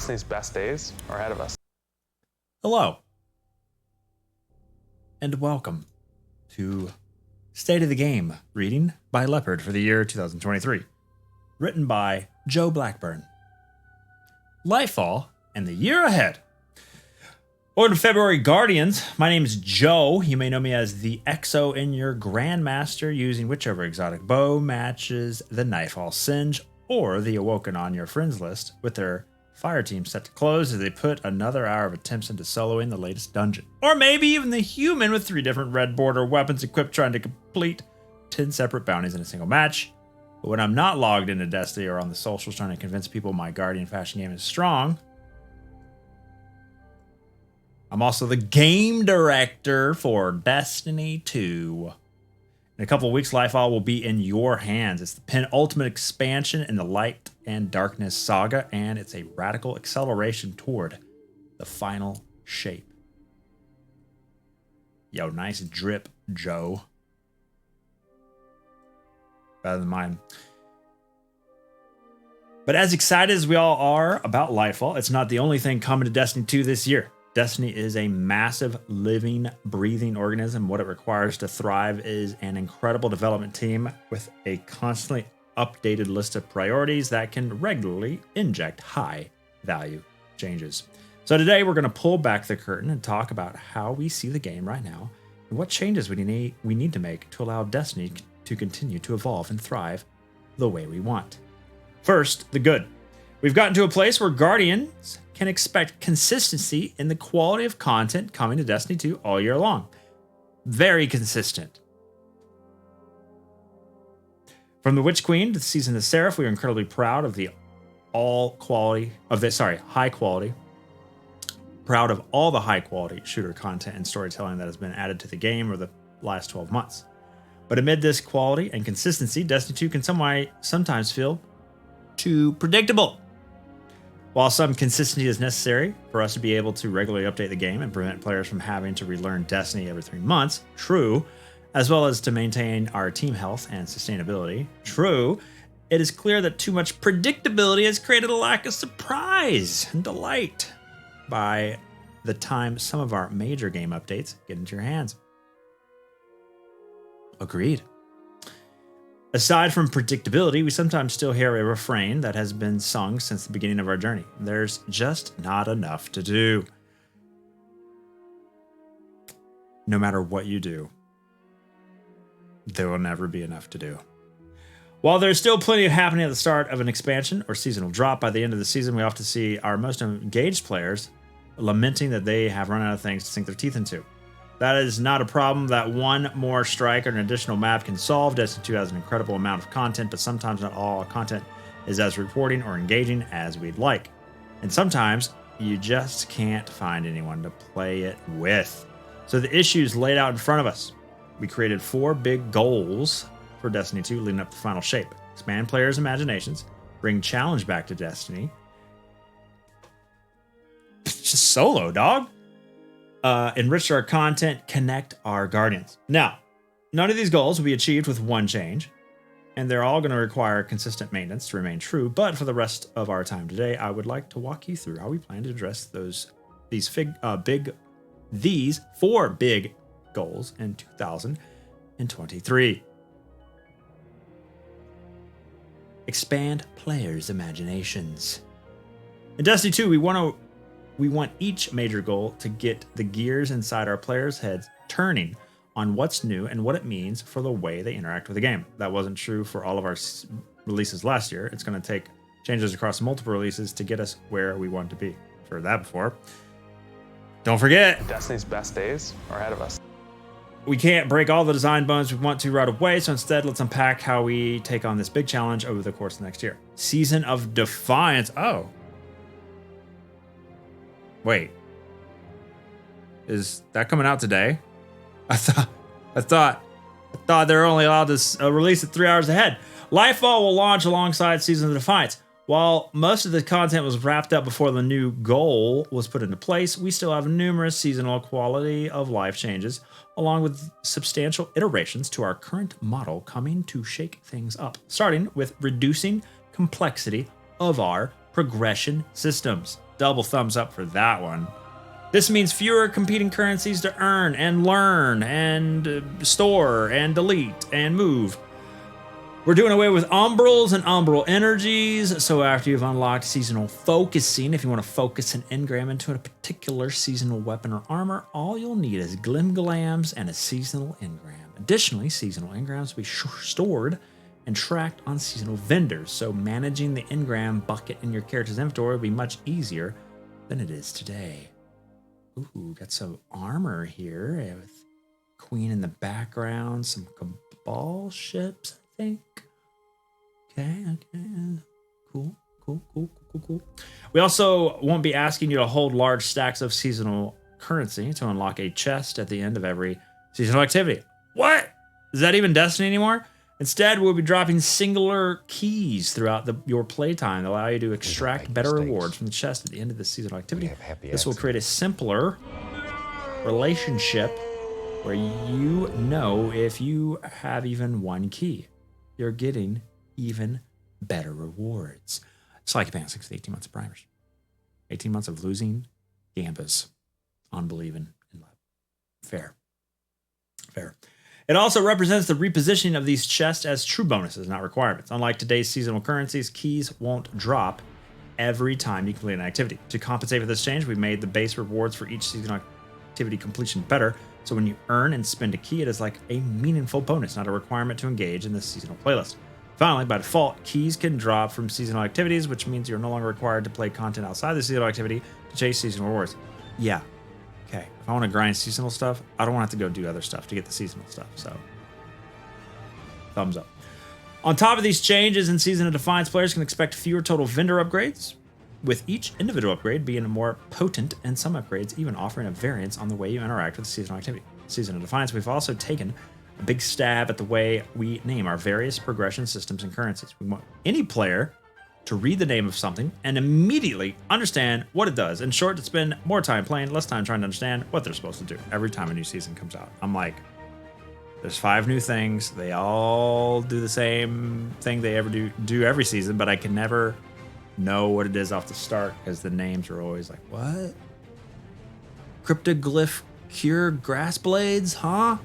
Destiny's best days are ahead of us. Hello, and welcome to State of the Game, reading by Leopard for the year 2023. Written by Joe Blackburn. Lightfall and the year ahead. Welcome to February Guardians. My name is Joe. You may know me as the Exo in your Grandmaster, using whichever exotic bow matches the Nightfall Singe or the Awoken on your friends list, with their fire team set to close as they put another hour of attempts into soloing the latest dungeon. Or maybe even the human with 3 different red border weapons equipped, trying to complete 10 separate bounties in a single match. But when I'm not logged into Destiny or on the socials trying to convince people my Guardian fashion game is strong, I'm also the game director for Destiny 2. In a couple of weeks, Lightfall will be in your hands. It's the penultimate expansion in the Light and Darkness saga, and it's a radical acceleration toward the final shape. Yo, nice drip, Joe. Better than mine. But as excited as we all are about Lightfall, it's not the only thing coming to Destiny 2 this year. Destiny is a massive, living, breathing organism. What it requires to thrive is an incredible development team with a constantly updated list of priorities that can regularly inject high-value changes. So today we're going to pull back the curtain and talk about how we see the game right now and what changes we need to make to allow Destiny to continue to evolve and thrive the way we want. First, the good. We've gotten to a place where Guardians can expect consistency in the quality of content coming to Destiny 2 all year long. Very consistent. From the Witch Queen to the Season of the Seraph, we are incredibly proud of high quality. Proud of all the high quality shooter content and storytelling that has been added to the game over the last 12 months. But amid this quality and consistency, Destiny 2 can sometimes feel too predictable. While some consistency is necessary for us to be able to regularly update the game and prevent players from having to relearn Destiny every 3 months, true, as well as to maintain our team health and sustainability, true, it is clear that too much predictability has created a lack of surprise and delight by the time some of our major game updates get into your hands. Agreed. Aside from predictability, we sometimes still hear a refrain that has been sung since the beginning of our journey. There's just not enough to do. No matter what you do, there will never be enough to do. While there's still plenty happening at the start of an expansion or seasonal drop, by the end of the season, we often see our most engaged players lamenting that they have run out of things to sink their teeth into. That is not a problem that one more strike or an additional map can solve. Destiny 2 has an incredible amount of content, but sometimes not all content is as rewarding or engaging as we'd like. And sometimes you just can't find anyone to play it with. So the issues laid out in front of us. We created 4 big goals for Destiny 2 leading up to the final shape. Expand players' imaginations, bring challenge back to Destiny. Just solo, dog. Enrich our content, connect our Guardians. Now, none of these goals will be achieved with one change, and they're all going to require consistent maintenance to remain true. But for the rest of our time today, I would like to walk you through how we plan to address these 4 big goals in 2023. Expand players' imaginations. In Destiny 2, we want each major goal to get the gears inside our players' heads turning on what's new and what it means for the way they interact with the game. That wasn't true for all of our releases last year. It's going to take changes across multiple releases to get us where we want to be. I've heard that before. Don't forget, Destiny's best days are ahead of us. we can't break all the design bones we want to right away, so instead let's unpack how we take on this big challenge over the course of next year. Season of Defiance. Oh. Wait, is that coming out today? I thought they were only allowed to release it 3 hours ahead. Lightfall will launch alongside Season of Defiance. While most of the content was wrapped up before the new goal was put into place, we still have numerous seasonal quality of life changes, along with substantial iterations to our current model coming to shake things up, starting with reducing complexity of our progression systems. Double thumbs up for that one. This means fewer competing currencies to earn and learn and store and delete and move. We're doing away with umbrals and umbral energies. So after you've unlocked seasonal focusing, if you want to focus an engram into a particular seasonal weapon or armor, all you'll need is glimglams and a seasonal engram. Additionally, seasonal engrams will be stored and tracked on seasonal vendors. So managing the engram bucket in your character's inventory will be much easier than it is today. Ooh, got some armor here with Queen in the background, some Cabal ships, I think. Okay. Cool. We also won't be asking you to hold large stacks of seasonal currency to unlock a chest at the end of every seasonal activity. What? Is that even Destiny anymore? Instead, we'll be dropping singular keys throughout your playtime that allow you to extract better rewards from the chest at the end of the seasonal activity. This will create a simpler relationship where you know if you have even one key, you're getting even better rewards. It's like advancing to 18 months of primers. 18 months of losing gambas on believing in love. Fair. It also represents the repositioning of these chests as true bonuses, not requirements. Unlike today's seasonal currencies, keys won't drop every time you complete an activity. To compensate for this change, we've made the base rewards for each seasonal activity completion better, so when you earn and spend a key, it is like a meaningful bonus, not a requirement to engage in the seasonal playlist. Finally, by default, keys can drop from seasonal activities, which means you're no longer required to play content outside the seasonal activity to chase seasonal rewards. Yeah. Okay, if I want to grind seasonal stuff, I don't want to have to go do other stuff to get the seasonal stuff, so thumbs up. On top of these changes in Season of Defiance, players can expect fewer total vendor upgrades, with each individual upgrade being more potent and some upgrades even offering a variance on the way you interact with the seasonal activity. Season of Defiance, we've also taken a big stab at the way we name our various progression systems and currencies. We want any player to read the name of something and immediately understand what it does. In short, to spend more time playing, less time trying to understand what they're supposed to do every time a new season comes out. I'm like, there's 5 new things. They all do the same thing they ever do every season, but I can never know what it is off the start because the names are always like, what? Cryptoglyph cure grass blades, huh?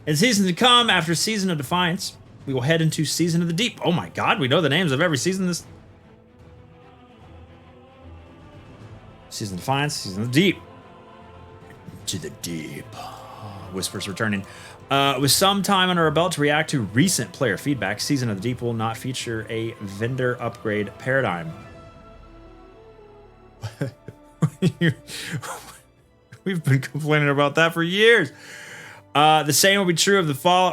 In seasons to come, after Season of Defiance, we will head into Season of the Deep. Oh my god, we know the names of every season. This Season of Defiance, Season of the Deep. To the deep. Whispers returning. With some time under our belt to react to recent player feedback, Season of the Deep will not feature a vendor upgrade paradigm. We've been complaining about that for years. The same will be true of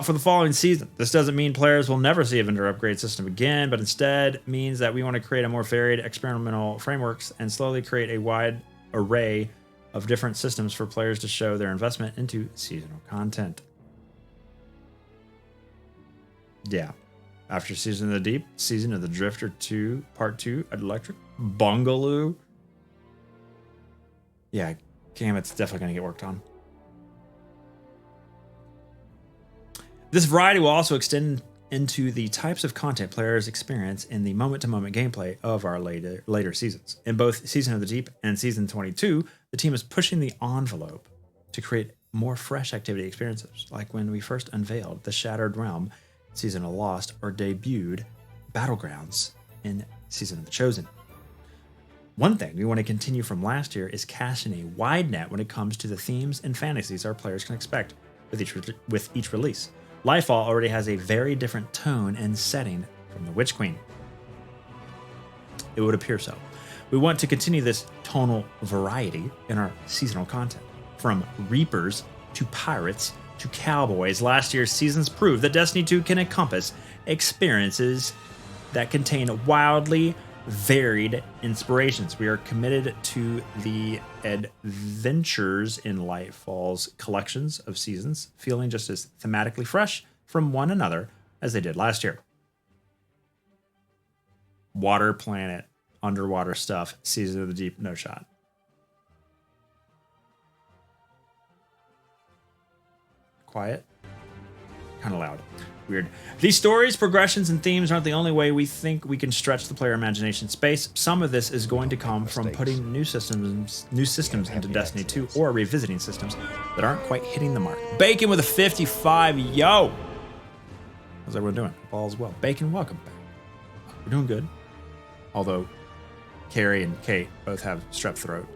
for the following season. This doesn't mean players will never see a vendor upgrade system again, but instead means that we want to create a more varied experimental frameworks and slowly create a wide array of different systems for players to show their investment into seasonal content. Yeah. After Season of the Deep, Season of the Drifter 2, Part 2, Electric Bungalow. Yeah, Gambit's definitely going to get worked on. This variety will also extend into the types of content players experience in the moment-to-moment gameplay of our later seasons. In both Season of the Deep and Season 22, the team is pushing the envelope to create more fresh activity experiences, like when we first unveiled the Shattered Realm Season of Lost or debuted Battlegrounds in Season of the Chosen. One thing we want to continue from last year is casting a wide net when it comes to the themes and fantasies our players can expect with each release. Lightfall already has a very different tone and setting from the Witch Queen. It would appear so. We want to continue this tonal variety in our seasonal content. From Reapers to Pirates to Cowboys, last year's seasons proved that Destiny 2 can encompass experiences that contain wildly varied inspirations. We are committed to the adventures in Lightfall's collections of seasons, feeling just as thematically fresh from one another as they did last year. Water planet, underwater stuff, Season of the Deep, no shot. Quiet, kind of loud. Weird. These stories, progressions, and themes aren't the only way we think we can stretch the player imagination space. Some of this is going to come from putting new systems into Destiny 2 or revisiting systems that aren't quite hitting the mark. Bacon with a 55, yo! How's everyone doing? All's well. Bacon, welcome back. We're doing good. Although Carrie and Kate both have strep throat.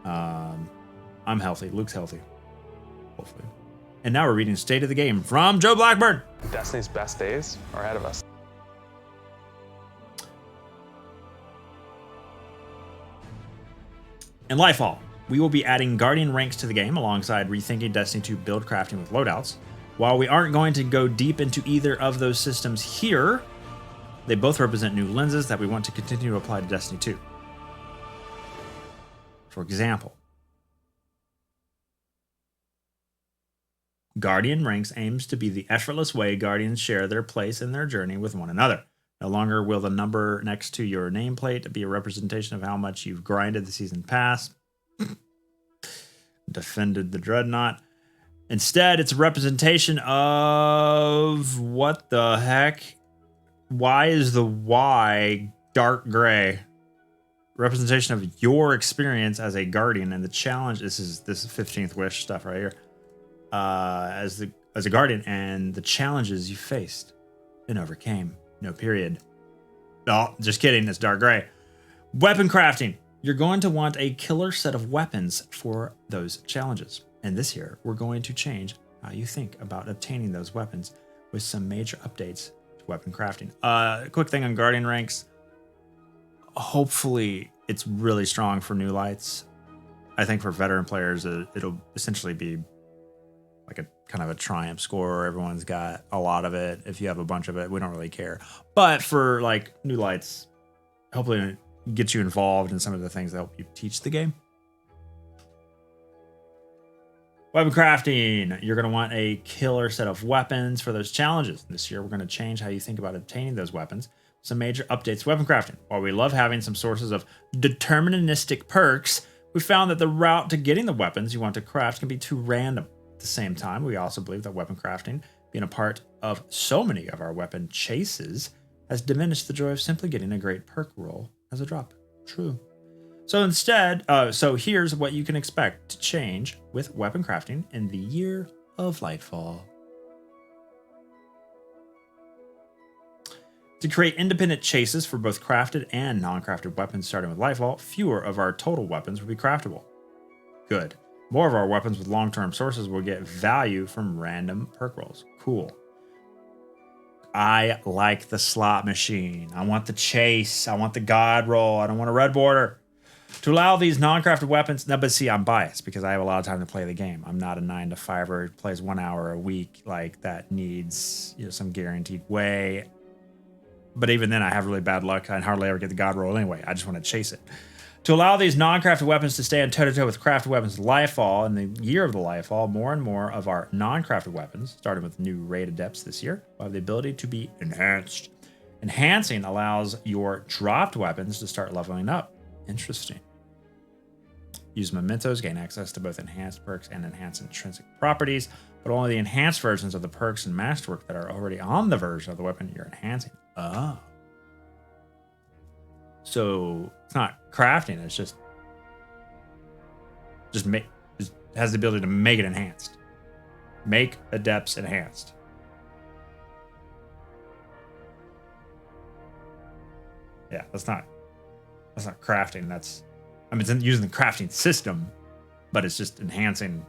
I'm healthy. Luke's healthy. Hopefully. And now we're reading State of the Game from Joe Blackburn. Destiny's best days are ahead of us. In Lightfall, we will be adding Guardian ranks to the game alongside rethinking Destiny 2 build crafting with loadouts. While we aren't going to go deep into either of those systems here, they both represent new lenses that we want to continue to apply to Destiny 2. For example, Guardian ranks aims to be the effortless way Guardians share their place in their journey with one another. No longer will the number next to your nameplate be a representation of how much you've grinded the season pass, defended the Dreadnought. Instead, it's a representation of what the heck? Why is the Y dark gray? Representation of your experience as a Guardian and the challenge. This is 15th wish stuff right here. As a Guardian and the challenges you faced and overcame. No period. Oh, just kidding. It's dark gray. Weapon crafting. You're going to want a killer set of weapons for those challenges. And this year, we're going to change how you think about obtaining those weapons with some major updates to weapon crafting. Quick thing on Guardian ranks. Hopefully, it's really strong for new lights. I think for veteran players, it'll essentially be like a kind of a triumph score. Everyone's got a lot of it. If you have a bunch of it, we don't really care. But for like new lights, hopefully it gets you involved in some of the things that help you teach the game. Weapon crafting. You're going to want a killer set of weapons for those challenges. This year, we're going to change how you think about obtaining those weapons. Some major updates to weapon crafting. While we love having some sources of deterministic perks, we found that the route to getting the weapons you want to craft can be too random. At the same time, we also believe that weapon crafting, being a part of so many of our weapon chases, has diminished the joy of simply getting a great perk roll as a drop. True. So instead, here's what you can expect to change with weapon crafting in the year of Lightfall. To create independent chases for both crafted and non-crafted weapons starting with Lightfall, fewer of our total weapons will be craftable. Good. More of our weapons with long-term sources will get value from random perk rolls. Cool. I like the slot machine. I want the chase. I want the god roll. I don't want a red border. To allow these non-crafted weapons... Now, but see, I'm biased because I have a lot of time to play the game. I'm not a 9-to-5er who plays 1 hour a week like that needs some guaranteed way. But even then, I have really bad luck. I hardly ever get the god roll anyway. I just want to chase it. To allow these non-crafted weapons to stand toe-to-toe with crafted weapons in Lightfall, in the year of the Lightfall, more and more of our non-crafted weapons, starting with new raid adepts this year, will have the ability to be enhanced. Enhancing allows your dropped weapons to start leveling up. Interesting. Use mementos, gain access to both enhanced perks and enhanced intrinsic properties, but only the enhanced versions of the perks and masterwork that are already on the version of the weapon you're enhancing. Oh. So it's not crafting, it's just has the ability to make it enhanced. Make adepts enhanced. Yeah, that's not crafting. It's using the crafting system, but it's just enhancing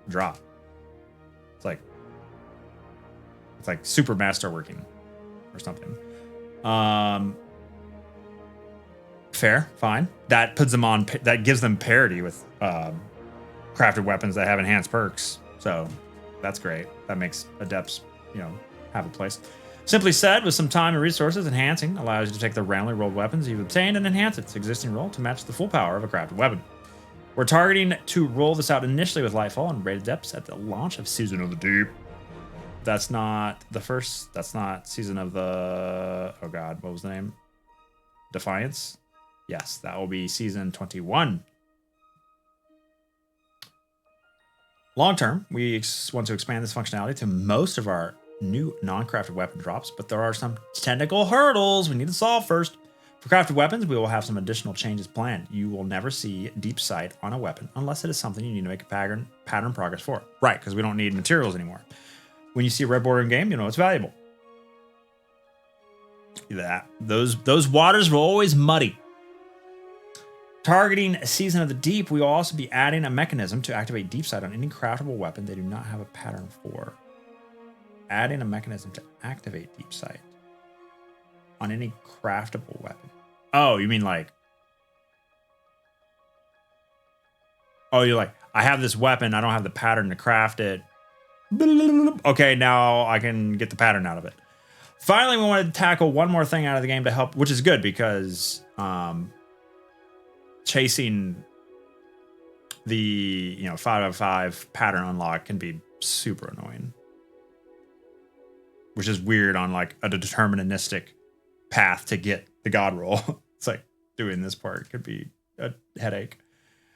drop. It's like super masterworking or something. Fair, fine. That puts them on. That gives them parity with crafted weapons that have enhanced perks. So that's great. That makes adepts, have a place. Simply said, with some time and resources, enhancing allows you to take the randomly rolled weapons you've obtained and enhance its existing roll to match the full power of a crafted weapon. We're targeting to roll this out initially with Lightfall and raid adepts at the launch of Season of the Deep. That's not the first. That's not Season of the. Oh God, what was the name? Defiance. Yes, that will be Season 21. Long term, we want to expand this functionality to most of our new non-crafted weapon drops, but there are some technical hurdles we need to solve first. For crafted weapons, we will have some additional changes planned. You will never see deep sight on a weapon unless it is something you need to make a pattern progress for. Right, because we don't need materials anymore. When you see a red border in game, you know it's valuable. Those waters were always muddy. Targeting Season of the Deep, we will also be adding a mechanism to activate deep sight on any craftable weapon they do not have a pattern for. Adding a mechanism to activate deep sight on any craftable weapon. Oh, you mean like... Oh, you're like, I have this weapon, I don't have the pattern to craft it. Okay, now I can get the pattern out of it. Finally, we wanted to tackle one more thing out of the game to help, which is good because chasing the 5 out of 5 pattern unlock can be super annoying. Which is weird on like a deterministic path to get the god roll. It's like doing this part could be a headache.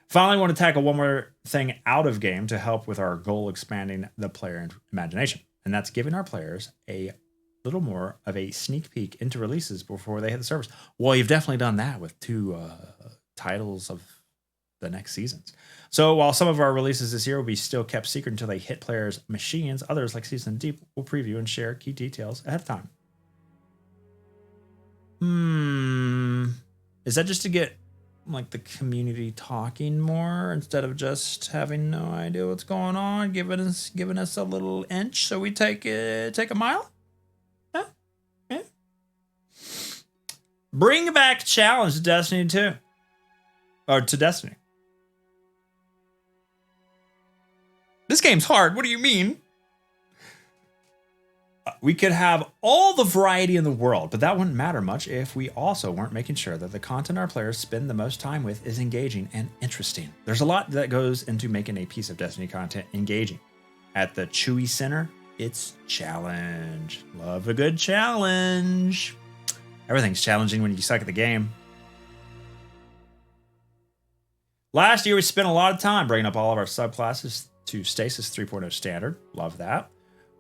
Finally, I want to tackle one more thing out of game to help with our goal expanding the player imagination. And that's giving our players a little more of a sneak peek into releases before they hit the servers. Well, you've definitely done that with 2 titles of the next seasons. So while some of our releases this year will be still kept secret until they hit players' machines, others like Season of the Deep will preview and share key details ahead of time. Is that just to get like the community talking more instead of just having no idea what's going on, giving us a little inch so we take a mile? Yeah. Bring back challenge to Destiny 2. Or to Destiny. This game's hard. What do you mean? We could have all the variety in the world, but that wouldn't matter much if we also weren't making sure that the content our players spend the most time with is engaging and interesting. There's a lot that goes into making a piece of Destiny content engaging. At the Chewy Center, it's challenge. Love a good challenge. Everything's challenging when you suck at the game. Last year, we spent a lot of time bringing up all of our subclasses to Stasis 3.0 standard. Love that.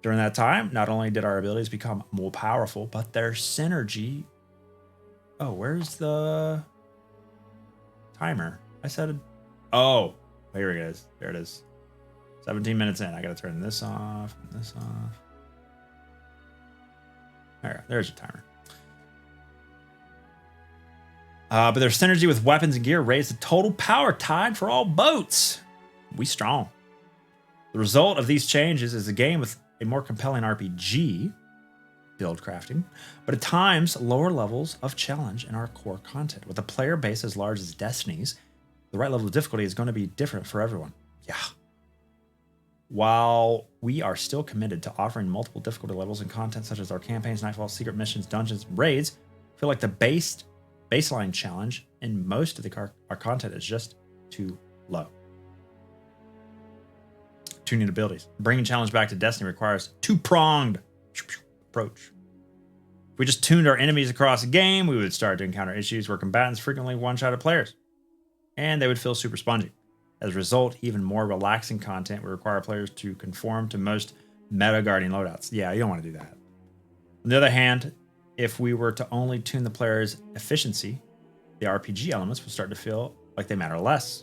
During that time, not only did our abilities become more powerful, but their synergy... Oh, where's the timer? I said... Oh, here it is. There it is. 17 minutes in. I got to turn this off and this off. There's your timer. But their synergy with weapons and gear raised the total power tide for all boats. We strong. The result of these changes is a game with a more compelling RPG, build crafting, but at times lower levels of challenge in our core content. With a player base as large as Destiny's, the right level of difficulty is going to be different for everyone. Yeah. While we are still committed to offering multiple difficulty levels and content such as our campaigns, Nightfall, secret missions, dungeons, and raids, I feel like the baseline challenge in most of our content is just too low. Tuning abilities. Bringing challenge back to Destiny requires two-pronged approach. If we just tuned our enemies across the game, we would start to encounter issues where combatants frequently one-shotted players, and they would feel super spongy. As a result, even more relaxing content would require players to conform to most meta-guarding loadouts. Yeah, you don't want to do that. On the other hand, if we were to only tune the player's efficiency, the RPG elements would start to feel like they matter less.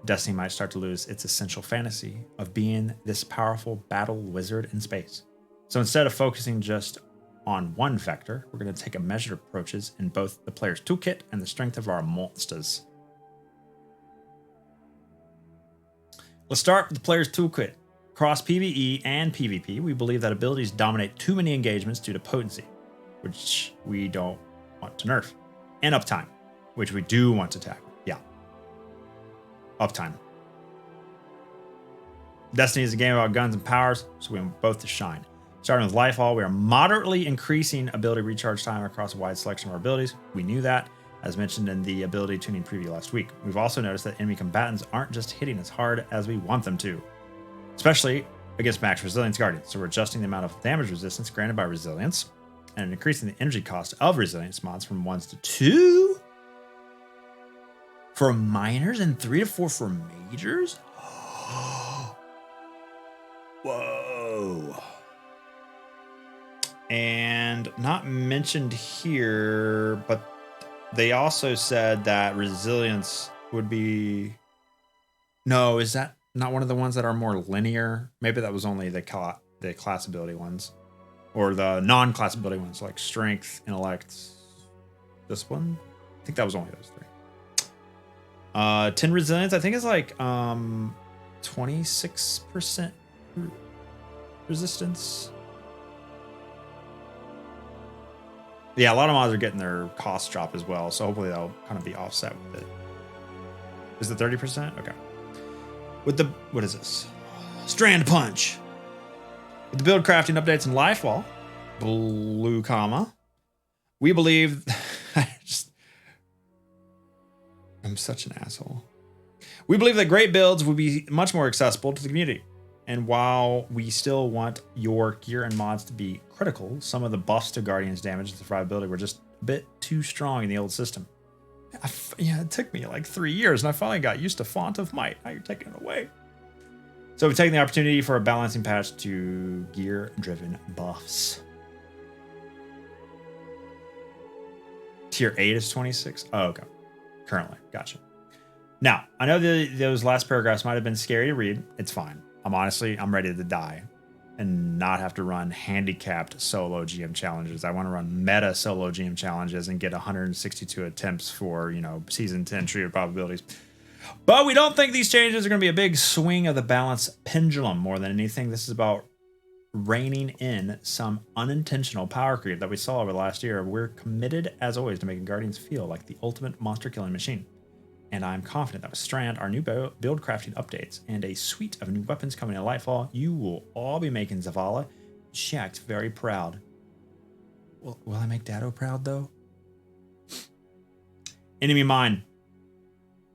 Destiny might start to lose its essential fantasy of being this powerful battle wizard in space. So instead of focusing just on one vector, we're going to take a measured approaches in both the player's toolkit and the strength of our monsters. Let's start with the player's toolkit. Across PvE and PvP, we believe that abilities dominate too many engagements due to potency, which we don't want to nerf, and uptime, which we do want to tackle. Yeah. Uptime. Destiny is a game about guns and powers, so we want both to shine. Starting with Lightfall, we are moderately increasing ability recharge time across a wide selection of our abilities. We knew that, as mentioned in the ability tuning preview last week. We've also noticed that enemy combatants aren't just hitting as hard as we want them to, especially against max resilience guardians. So we're adjusting the amount of damage resistance granted by resilience and increasing the energy cost of resilience mods from 1 to 2 for minors and 3 to 4 for majors. Whoa. And not mentioned here, but they also said that resilience would be... No, is that not one of the ones that are more linear? Maybe that was only the class ability ones. Or the non-class ability ones, like strength, intellect, discipline. I think that was only those 3. 10 resilience, I think is like 26% resistance. Yeah, a lot of mods are getting their costs drop as well, so hopefully that'll kind of be offset with it. Is it 30%? Okay. With the, what is this? Strand Punch. With the build crafting updates in Lightfall, blue comma, we believe, I'm such an asshole. We believe that great builds will be much more accessible to the community. And while we still want your gear and mods to be critical, some of the buffs to Guardian's damage and survivability were just a bit too strong in the old system. Yeah, it took me like 3 years, and I finally got used to Font of Might. Now you're taking it away. So we've taken the opportunity for a balancing patch to gear-driven buffs. Tier 8 is 26? Oh, okay. Currently. Gotcha. Now, I know those last paragraphs might have been scary to read. It's fine. I'm ready to die and not have to run handicapped solo GM challenges. I want to run meta solo GM challenges and get 162 attempts for, season 10 treated probabilities. But we don't think these changes are going to be a big swing of the balance pendulum. More than anything, this is about reining in some unintentional power creep that we saw over the last year. We're committed, as always, to making Guardians feel like the ultimate monster-killing machine. And I'm confident that with Strand, our new build crafting updates, and a suite of new weapons coming in Lightfall, you will all be making Zavala Shaxx very proud. Will I make Dado proud, though? Enemy Mine.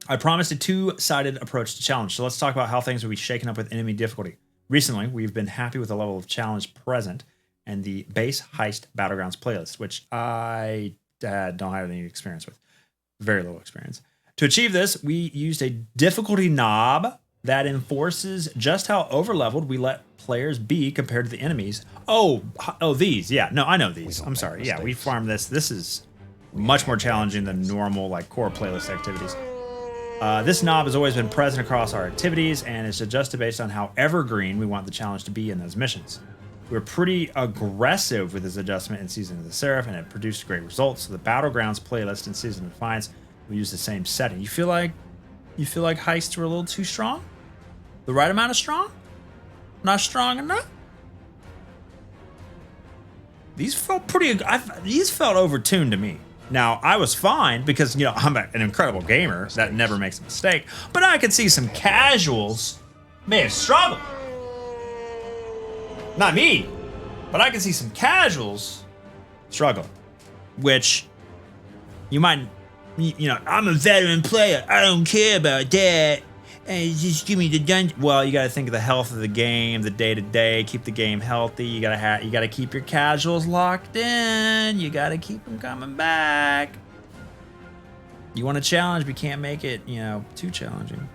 I promised a two-sided approach to challenge, so let's talk about how things will be shaken up with enemy difficulty. Recently, we've been happy with the level of challenge present and the base heist Battlegrounds playlist, which I don't have any experience with. Very little experience. To achieve this, we used a difficulty knob that enforces just how overleveled we let players be compared to the enemies. Oh, these. Yeah, no, I know these. I'm sorry. Yeah, we farmed this. This is much more challenging than normal, core playlist activities. This knob has always been present across our activities and is adjusted based on how evergreen we want the challenge to be in those missions. We were pretty aggressive with this adjustment in Season of the Seraph, and it produced great results. So the Battlegrounds playlist in Season of Defiance, we use the same setting. You feel like heists were a little too strong? The right amount of strong? Not strong enough? These felt these felt overtuned to me. Now, I was fine because, I'm an incredible gamer that never makes a mistake, but I could see some casuals may have struggled. Not me, but I could see some casuals struggling, which you might, I'm a veteran player. I don't care about that. And just give me the dungeon. Well, you got to think of the health of the game, the day-to-day, keep the game healthy. You got to keep your casuals locked in. You got to keep them coming back. You want to challenge, but you can't make it, too challenging.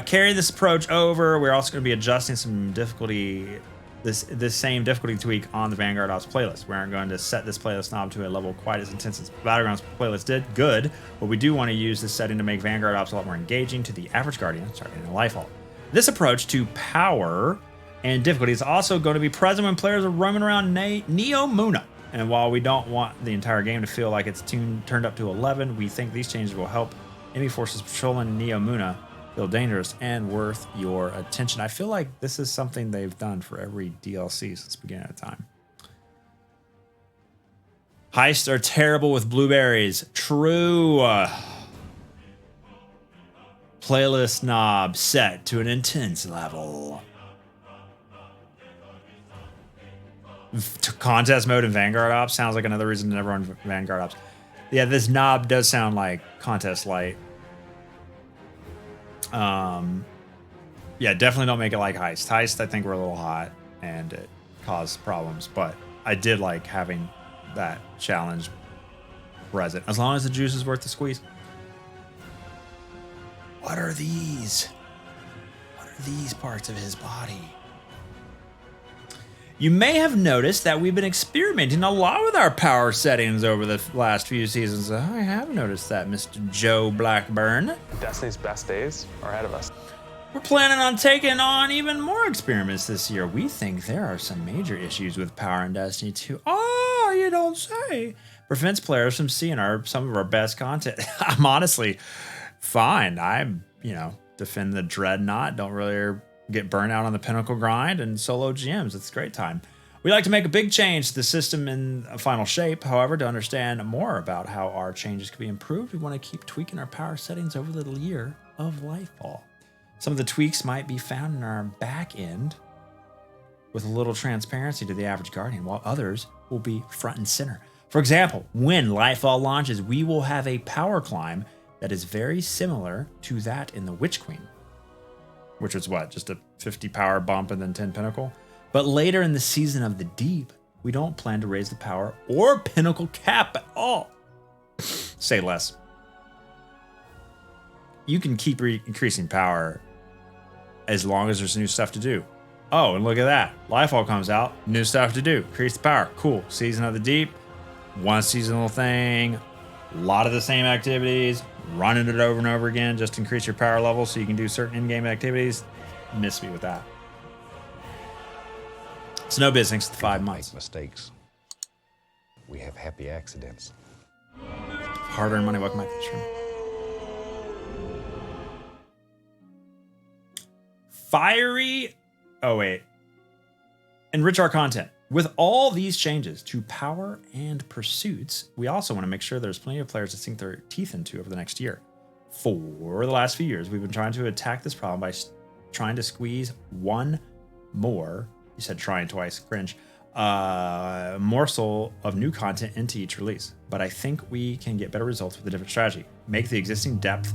Carry this approach over. We're also going to be adjusting some difficulty, this same difficulty tweak on the Vanguard Ops playlist. We aren't going to set this playlist knob to a level quite as intense as Battlegrounds playlist did. Good, but we do want to use this setting to make Vanguard Ops a lot more engaging to the average Guardian starting in Lightfall. This approach to power and difficulty is also going to be present when players are roaming around Neo Muna. And while we don't want the entire game to feel like it's turned up to 11, we think these changes will help enemy forces patrolling Neo Muna feel dangerous and worth your attention. I feel like this is something they've done for every DLC since the beginning of time. Heists are terrible with blueberries. True. Playlist knob set to an intense level. Contest mode in Vanguard Ops sounds like another reason to never run Vanguard Ops. Yeah, this knob does sound like Contest Light. Yeah, definitely don't make it like Heist. Heist, I think, we're a little hot and it caused problems, but I did like having that challenge present, as long as the juice is worth the squeeze. What are these? What are these parts of his body. You may have noticed that we've been experimenting a lot with our power settings over the last few seasons. I have noticed that, Mr. Joe Blackburn. Destiny's best days are ahead of us. We're planning on taking on even more experiments this year. We think there are some major issues with power in Destiny 2. Oh, you don't say. Prevents players from seeing some of our best content. I'm honestly fine. I'm, defend the Dreadnought. Don't really get burnt out on the Pinnacle grind and solo GMs. It's a great time. We like to make a big change to the system in a final shape. However, to understand more about how our changes can be improved, we want to keep tweaking our power settings over the year of Lightfall. Some of the tweaks might be found in our back end with a little transparency to the average Guardian, while others will be front and center. For example, when Lightfall launches, we will have a power climb that is very similar to that in the Witch Queen, which is what, just a 50 power bump and then 10 pinnacle? But later in the Season of the Deep, we don't plan to raise the power or pinnacle cap at all. Say less. You can keep increasing power as long as there's new stuff to do. Oh, and look at that. Lightfall comes out, new stuff to do. Increase the power. Cool. Season of the Deep, one seasonal thing, a lot of the same activities, running it over and over again, just increase your power level so you can do certain in-game activities. Miss me with that. It's no business, 5 months. Mistakes. We have happy accidents. Hard-earned money, welcome back to the stream. Enrich our content. With all these changes to power and pursuits, we also want to make sure there's plenty of players to sink their teeth into over the next year. For the last few years, we've been trying to attack this problem by trying to squeeze one more, you said trying twice, cringe, morsel of new content into each release. But I think we can get better results with a different strategy. Make the existing depth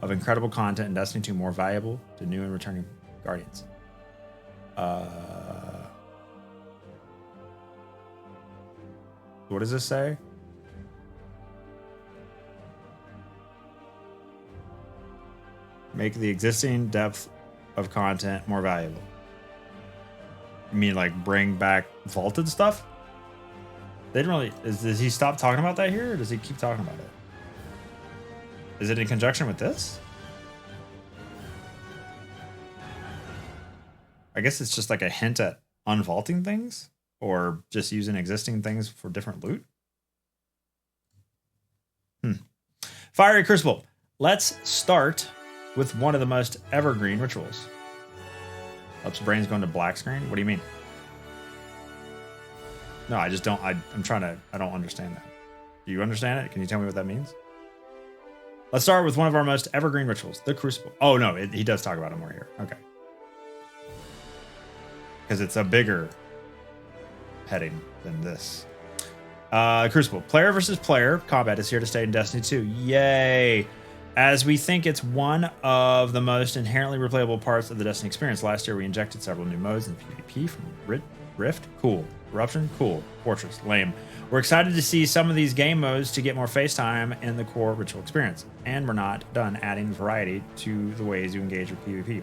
of incredible content in Destiny 2 more valuable to new and returning Guardians. What does this say? Make the existing depth of content more valuable. You mean like bring back vaulted stuff? They didn't really. Does he stop talking about that here, or does he keep talking about it? Is it in conjunction with this? I guess it's just like a hint at unvaulting things, or just using existing things for different loot. Fiery Crucible. Let's start with one of the most evergreen rituals. Ups brains going to black screen? What do you mean? No, I just don't. I don't understand that. Do you understand it? Can you tell me what that means? Let's start with one of our most evergreen rituals, the Crucible. Oh, no, he does talk about it more here. Okay. Because it's a bigger heading than this. Crucible. Player versus player combat is here to stay in Destiny 2. Yay! As we think it's one of the most inherently replayable parts of the Destiny experience. Last year, we injected several new modes in PvP from Rift. Cool. Eruption. Cool. Fortress. Lame. We're excited to see some of these game modes to get more face time in the core ritual experience. And we're not done adding variety to the ways you engage with PvP.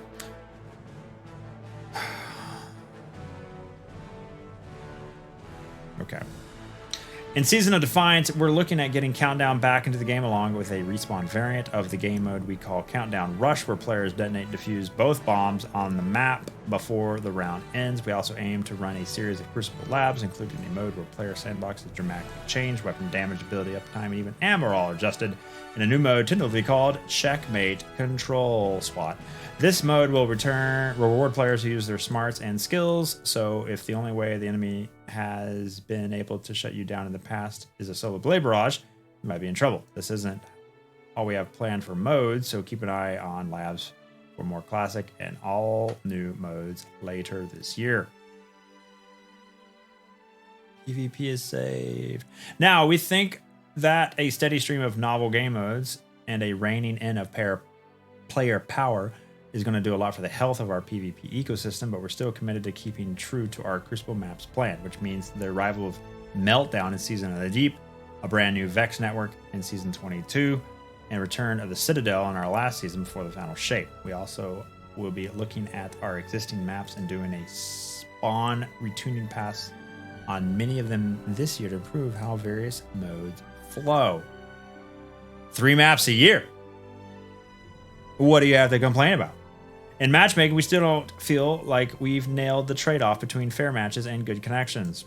Okay. In Season of Defiance, we're looking at getting Countdown back into the game along with a respawn variant of the game mode we call Countdown Rush, where players detonate and defuse both bombs on the map before the round ends. We also aim to run a series of Crucible labs, including a mode where player sandboxes dramatically change, weapon damage, ability uptime, and even ammo are all adjusted in a new mode tentatively called Checkmate Control SWAT. This mode will reward players who use their smarts and skills, so if the only way the enemy has been able to shut you down in the past is a solo blade barrage, you might be in trouble. This isn't all we have planned for modes, so keep an eye on labs for more classic and all new modes later this year. PvP is saved. Now, we think that a steady stream of novel game modes and a reining in of player power is going to do a lot for the health of our PvP ecosystem, but we're still committed to keeping true to our Crucible Maps plan, which means the arrival of Meltdown in Season of the Deep, a brand new Vex network in Season 22, and return of the Citadel in our last season before the final shape. We also we'll be looking at our existing maps and doing a spawn retuning pass on many of them this year to improve how various modes flow. 3 maps a year. What do you have to complain about? In matchmaking, we still don't feel like we've nailed the trade-off between fair matches and good connections.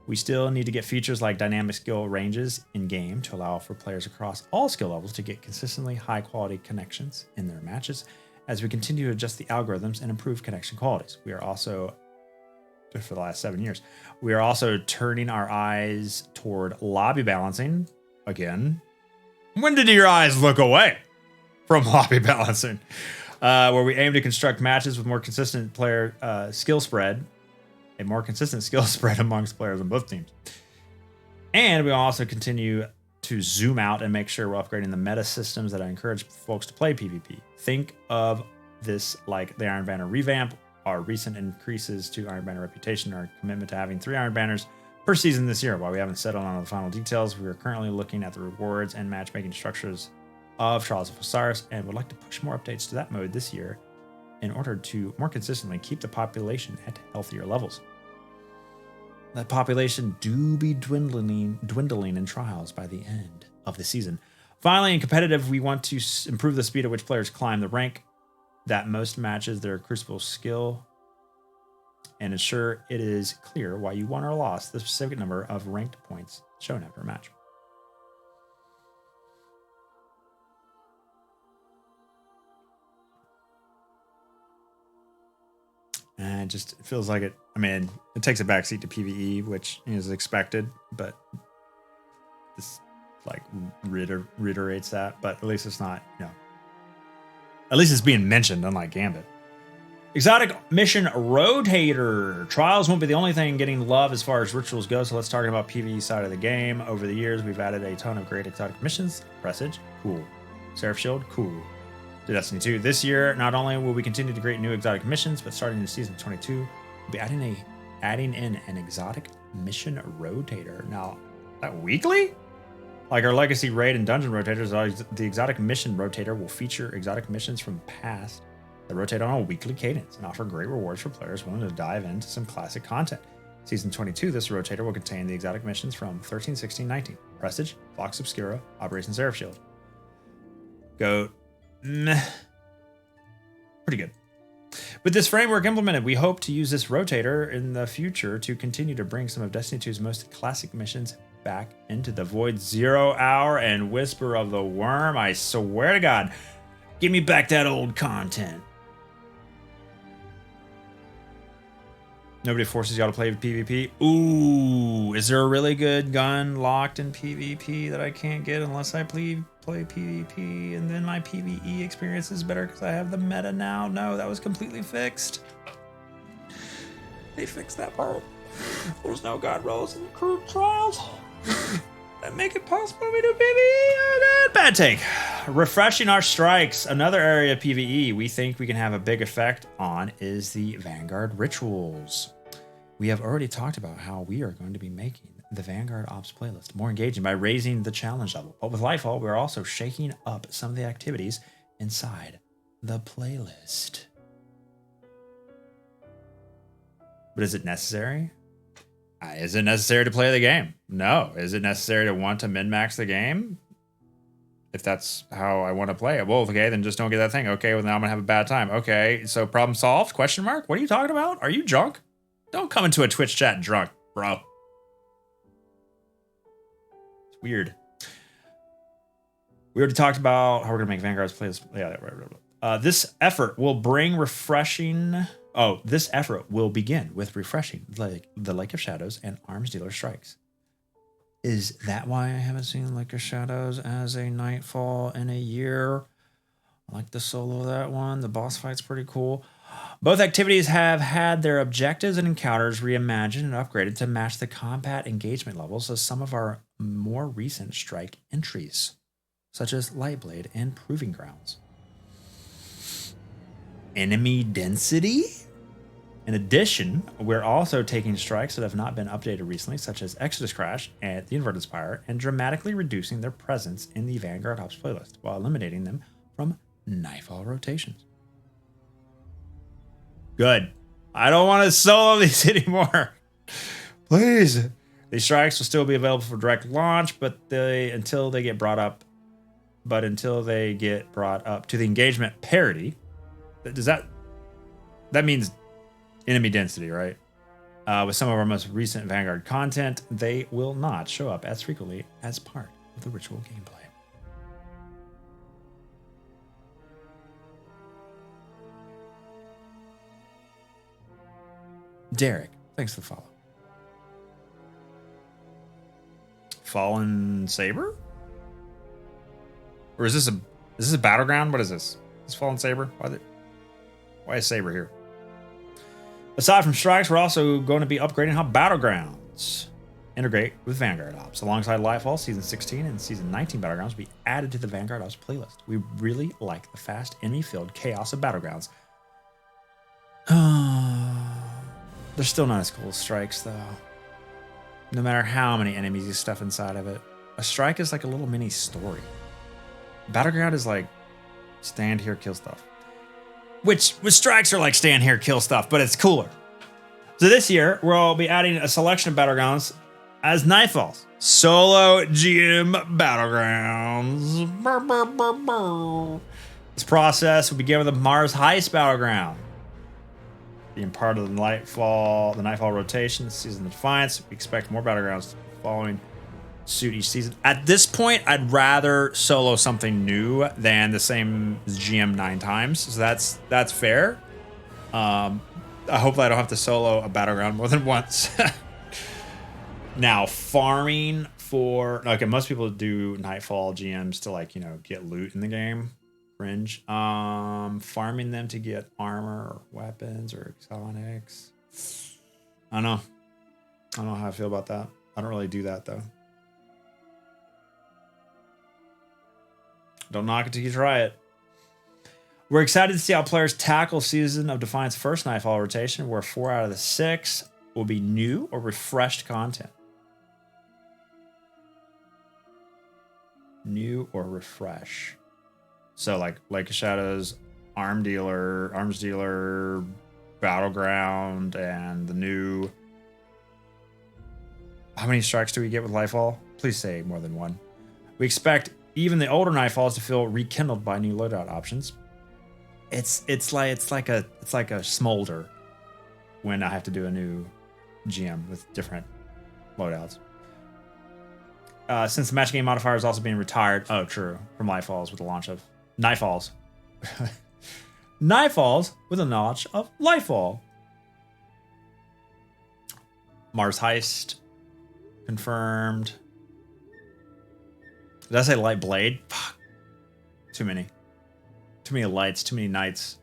We still need to get features like dynamic skill ranges in-game to allow for players across all skill levels to get consistently high-quality connections in their matches as we continue to adjust the algorithms and improve connection qualities. We are also, for the last 7 years, we are also turning our eyes toward lobby balancing again. When did your eyes look away from lobby balancing? Where we aim to construct matches with more consistent player skill spread, a more consistent skill spread amongst players on both teams. And we also continue to zoom out and make sure we're upgrading the meta systems that encourage folks to play PvP. Think of this like the Iron Banner revamp, our recent increases to Iron Banner reputation, our commitment to having 3 Iron Banners per season this year. While we haven't settled on the final details, we are currently looking at the rewards and matchmaking structures of Trials of Osiris and would like to push more updates to that mode this year in order to more consistently keep the population at healthier levels. That population do be dwindling in Trials by the end of the season. Finally, in competitive, we want to improve the speed at which players climb the rank that most matches their Crucible skill and ensure it is clear why you won or lost the specific number of ranked points shown after a match. And it just feels like it, I mean, it takes a backseat to PvE, which is expected, but this like reiterates that, but at least it's not, at least it's being mentioned, unlike Gambit. Exotic Mission Rotator. Trials won't be the only thing getting love as far as rituals go, so let's talk about PvE side of the game. Over the years, we've added a ton of great exotic missions. Presage, cool. Seraph Shield, cool. To Destiny 2. This year, not only will we continue to create new exotic missions, but starting in Season 22, we'll be adding in an exotic mission rotator. Now, is that weekly? Like our legacy raid and dungeon rotators, the exotic mission rotator will feature exotic missions from past that rotate on a weekly cadence and offer great rewards for players willing to dive into some classic content. Season 22, this rotator will contain the exotic missions from 13, 16, 19. Prestige, Vox Obscura, Operation Seraph Shield. Goat. Meh. Pretty good. With this framework implemented, we hope to use this rotator in the future to continue to bring some of Destiny 2's most classic missions back into the Void 0 Hour and Whisper of the Worm. I swear to God, give me back that old content. Nobody forces y'all to play PvP. Ooh, is there a really good gun locked in PvP that I can't get unless I play PvP and then my PvE experience is better because I have the meta now? No, that was completely fixed. They fixed that part. There's no god rolls in the crew trials that make it possible we do PvE. Oh God, bad take. Refreshing our strikes. Another area of PvE we think we can have a big effect on is the Vanguard rituals. We have already talked about how we are going to be making the Vanguard Ops playlist more engaging by raising the challenge level. But with Lightfall, we're also shaking up some of the activities inside the playlist. But is it necessary? Is it necessary to play the game? No. Is it necessary to want to min-max the game? If that's how I want to play it. Well, okay, then just don't get that thing. Okay, well, now I'm going to have a bad time. Okay, so problem solved? Question mark? What are you talking about? Are you drunk? Don't come into a Twitch chat drunk, bro. It's weird. We already talked about how we're going to make Vanguard's playlist. Yeah, right. This effort will bring refreshing... this effort will begin with refreshing the Lake of Shadows and Arms Dealer Strikes. Is that why I haven't seen Lake of Shadows as a Nightfall in a year? I like the solo of that one. The boss fight's pretty cool. Both activities have had their objectives and encounters reimagined and upgraded to match the combat engagement levels of some of our more recent strike entries, such as Lightblade and Proving Grounds. Enemy density? In addition, we're also taking strikes that have not been updated recently, such as Exodus Crash and the Inverted Spire, and dramatically reducing their presence in the Vanguard Ops playlist, while eliminating them from Nightfall rotations. Good. I don't want to solo these anymore. Please. These strikes will still be available for direct launch, but until they get brought up to the engagement parity. That means enemy density, right? With some of our most recent Vanguard content, they will not show up as frequently as part of the ritual gameplay. Derek, thanks for the follow. Fallen Saber? Or is this a battleground? What is this? Is Fallen Saber? Why is Saber here? Aside from strikes, we're also going to be upgrading how Battlegrounds integrate with Vanguard Ops. Alongside Lightfall, Season 16 and Season 19 Battlegrounds will be added to the Vanguard Ops playlist. We really like the fast, enemy-filled chaos of Battlegrounds. They're still not as cool as strikes, though. No matter how many enemies you stuff inside of it. A strike is like a little mini story. Battleground is like, stand here, kill stuff. Which with strikes are like stand here, kill stuff, but it's cooler. So this year, we'll be adding a selection of Battlegrounds as Nightfall's solo GM Battlegrounds. Burr, burr, burr, burr. This process will begin with the Mars Heist Battleground. Being part of the Nightfall rotation, season of Defiance, we expect more Battlegrounds following suit each season. At this point, I'd rather solo something new than the same GM 9 times. So that's fair. I hope I don't have to solo a Battleground more than once. Now, farming for most people do Nightfall GMs to get loot in the game. Cringe. Farming them to get armor or weapons or exotics. I don't know how I feel about that. I don't really do that though. Don't knock it till you try it. We're excited to see how players tackle Season of Defiance first Nightfall rotation, where 4 out of the 6 will be new or refreshed content. New or refresh. So like Lake of Shadows, Arms Dealer, Battleground, and the new... How many strikes do we get with Lightfall? Please say more than one. We expect even the older Nightfalls to feel rekindled by new loadout options. It's like a smolder when I have to do a new GM with different loadouts. Since the match game modifier is also being retired, from Lightfalls with the launch of Nightfalls. Nightfalls with a launch of Lightfall. Mars Heist confirmed. Did I say Light Blade? Fuck. Too many. Too many lights, too many nights.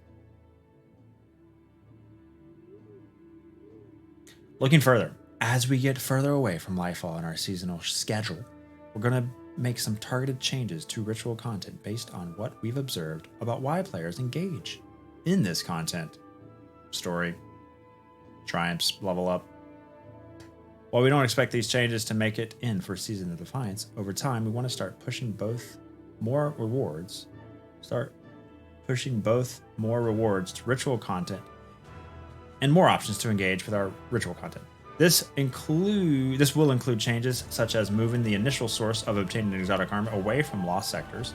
Looking further, as we get further away from Lightfall in our seasonal schedule, we're going to make some targeted changes to ritual content based on what we've observed about why players engage in this content. Story, triumphs, level up. While we don't expect these changes to make it in for Season of Defiance, over time we want to start pushing both more rewards to ritual content and more options to engage with our ritual content. This will include changes such as moving the initial source of obtaining exotic armor away from lost sectors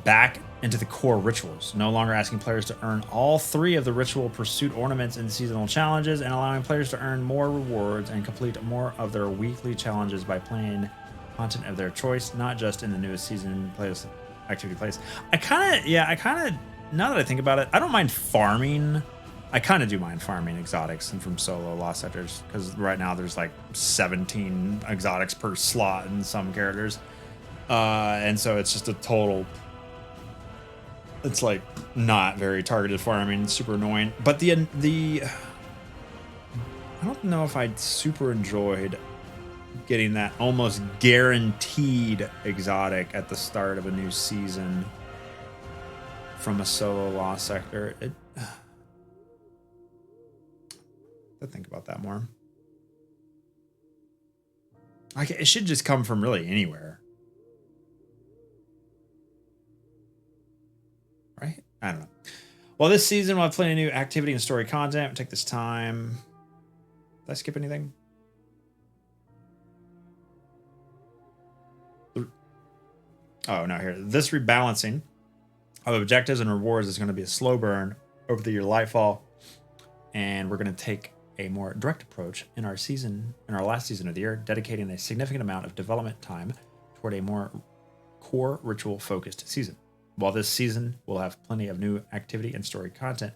back into the core rituals, no longer asking players to earn all 3 of the ritual pursuit ornaments in seasonal challenges, and allowing players to earn more rewards and complete more of their weekly challenges by playing content of their choice, not just in the newest season playlist activity plays. Now that I think about it, I don't mind farming. I kind of do mind farming exotics and from solo lost sectors, because right now there's like 17 exotics per slot in some characters, and so it's just a total. It's like not very targeted farming, super annoying. But the I don't know if I'd super enjoyed getting that almost guaranteed exotic at the start of a new season from a solo lost sector. To think about that more. Like, it should just come from really anywhere. Right? I don't know. Well, this season we'll have plenty of new activity and story content. We'll take this time. Did I skip anything? Oh, no, here. This rebalancing of objectives and rewards is going to be a slow burn over the year Lightfall. And we're going to take a more direct approach in our last season of the year, dedicating a significant amount of development time toward a more core ritual focused season. While this season will have plenty of new activity and story content,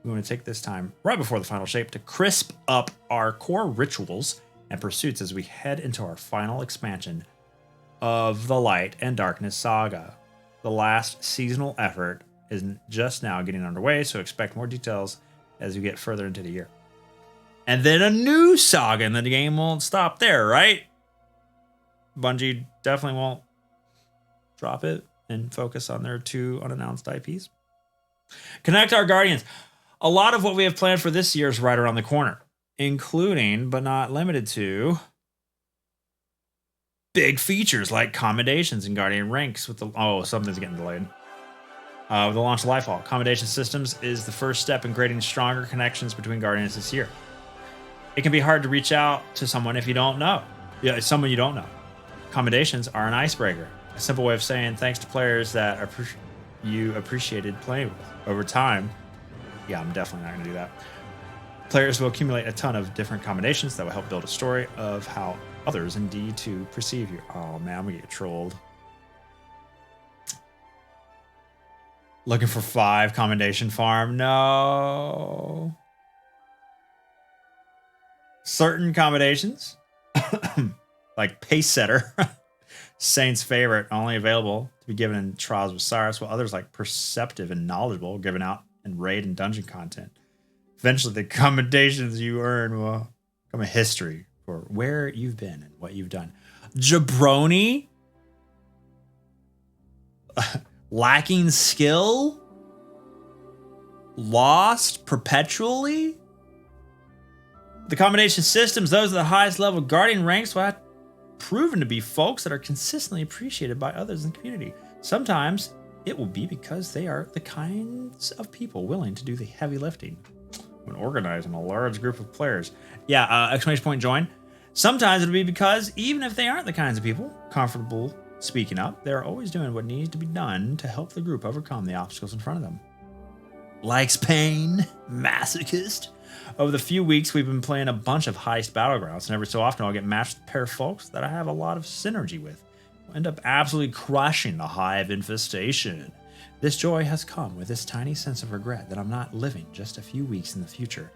we want to take this time right before the final shape to crisp up our core rituals and pursuits as we head into our final expansion of the Light and Darkness saga. The last seasonal effort is just now getting underway, so expect more details as we get further into the year. And then a new saga, and the game won't stop there, right? Bungie definitely won't drop it and focus on their 2 unannounced IPs. Connect our Guardians. A lot of what we have planned for this year is right around the corner, including, but not limited to, big features like commendations and Guardian ranks with the... Oh, something's getting delayed. With the launch of Lightfall, commendation systems is the first step in creating stronger connections between Guardians this year. It can be hard to reach out to someone if you don't know. Yeah, someone you don't know. Commendations are an icebreaker, a simple way of saying thanks to players that you appreciated playing with. Over time, yeah, I'm definitely not going to do that. Players will accumulate a ton of different commendations that will help build a story of how others indeed to perceive you. Oh man, I'm going to get trolled. Looking for 5 commendation farm? No. Certain commendations, like Pace Setter, Saint's Favorite, only available to be given in Trials of Osiris, while others like Perceptive and Knowledgeable given out in raid and dungeon content. Eventually, the commendations you earn will become a history for where you've been and what you've done. Jabroni? Lacking skill? Lost perpetually? The combination systems, those at the highest level Guardian ranks, will have proven to be folks that are consistently appreciated by others in the community. Sometimes it will be because they are the kinds of people willing to do the heavy lifting when organizing a large group of players. Yeah, exclamation point join. Sometimes it'll be because even if they aren't the kinds of people comfortable speaking up, they're always doing what needs to be done to help the group overcome the obstacles in front of them. Likes pain, masochist. Over the few weeks, we've been playing a bunch of heist battlegrounds, and every so often I'll get matched with a pair of folks that I have a lot of synergy with. We'll end up absolutely crushing the hive infestation. This joy has come with this tiny sense of regret that I'm not living just a few weeks in the future,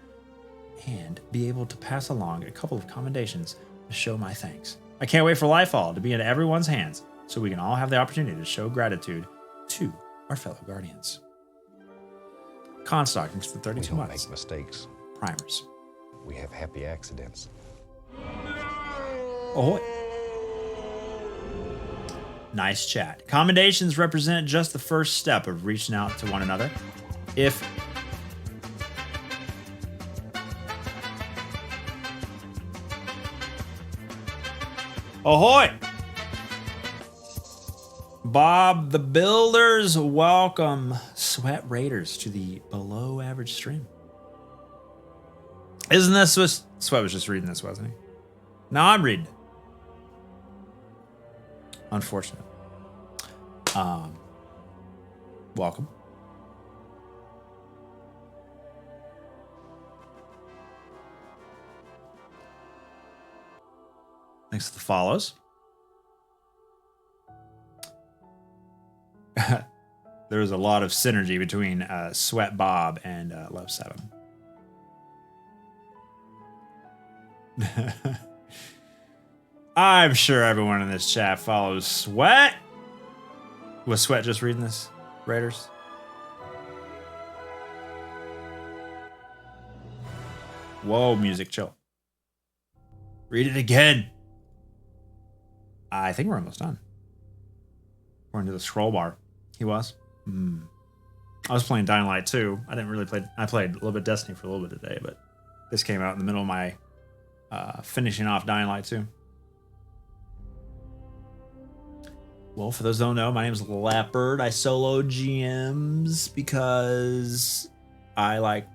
and be able to pass along a couple of commendations to show my thanks. I can't wait for Lightfall to be in everyone's hands, so we can all have the opportunity to show gratitude to our fellow Guardians. Con stockings for 32 We don't months. make mistakes. Primers. We have happy accidents. Ahoy. Nice chat. Commendations represent just the first step of reaching out to one another. If Ahoy! Bob the Builders, welcome Sweat Raiders to the below average stream. Isn't this what Sweat was just reading this, wasn't he? No, I'm reading it. Unfortunate. Welcome. Thanks to the follows. There was a lot of synergy between Sweat Bob and Love 7. I'm sure everyone in this chat follows Sweat. Was Sweat just reading this, Raiders? Whoa, music, chill. Read it again. I think we're almost done. According to the scroll bar. He was? I was playing Dying Light 2. I didn't really play... I played a little bit Destiny for a little bit today, but this came out in the middle of my finishing off Dying Light 2. Well, for those who don't know, my name is Leopard. I solo GMs because I like